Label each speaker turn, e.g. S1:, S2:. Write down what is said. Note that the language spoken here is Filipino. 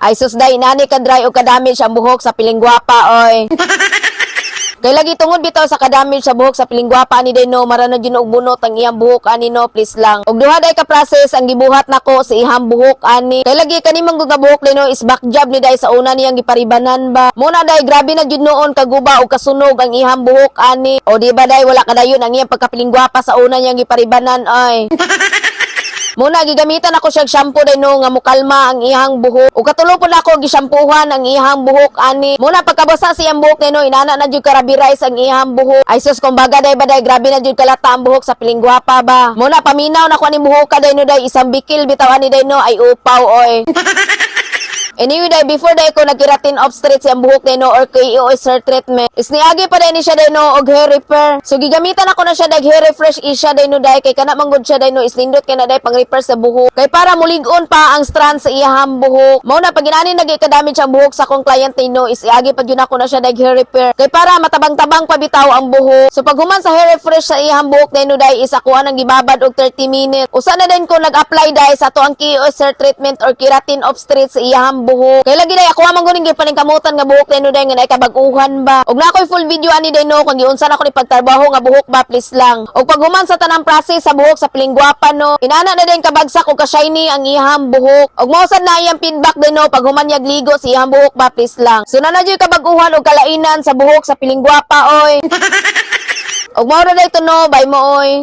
S1: Ay sus day, nani ka dry o kadamage ang buhok sa piling gwapa oy. Kay lagi tungod bitaw sa kadamage sa buhok sa piling gwapa ni day no, marana gyud og bunot ang iyang buhok ani no, please lang. Og duha day ka process ang gibuhat nako sa ihang buhok ani. Kay lagi kani man nga buhok day no is back job ni day sa una niyang giparibanan ba. Muna day grabe na gyud noon kaguba og kasunog ang ihang buhok ani. O di ba day wala kadayon ang iyang pagkapiling gwapa sa una niyang giparibanan ay. Muna gigamitan ako siya shampoo day no nga mukalma ang ihang buhok. O katulo po na ako gisampuhan ang ihang buhok ani. Muna pagkabasa siyang buhok day no inana na jud karabirais ang ihang buhok. Ay sus kumbaga day ba day grabe na jud kalata ang buhok sa piling gwapa ba. Muna paminaw na ko ani buhok ka day no day isang bikil bitaw ani day no ay upaw oy. Anyway, day, before day ko nagkiratin off straight siyang buhok day no or KO is hair treatment. Isniagi pa day ni siya day no og hair repair. So gigamitan ako na siya dag hair refresh isya day no day kay kana manggod siya day no islindot kay na day pang repair sa buhok. Kay para mulig-on pa ang strand sa iyahang buhok. Mao na pag inani nagikadamage ang buhok sa akong client day no is iagi pa gyud ako na siya dag hair repair. Kay para matabang-tabang pa bitaw ang buhok. So pag human sa hair refresh sa iyahang buhok day no day is ako ang gibabad og 30 minutes. Usa na din ko nag-apply day sa to ang KO hair treatment or keratin off straight sa iyahang buhok. Kay lagi day ako amang guning gipaningkamutan nga buhok day no day nga naay kabaguhan ba. Og na ako'y full video ani day no kung giunsa na ko ni pagtrabaho nga buhok ba please lang. Og pag human sa tanang process sa buhok sa piling gwapa no, inana na din kabagsak og ka-shiny ang ihang buhok. Og mao sad na iyang feedback day no pag human yag ligo sa ihang buhok ba please lang. So na jud kabaguhan og kalainan sa buhok sa piling gwapa oy. Og mao ra day to no, bye mo oy.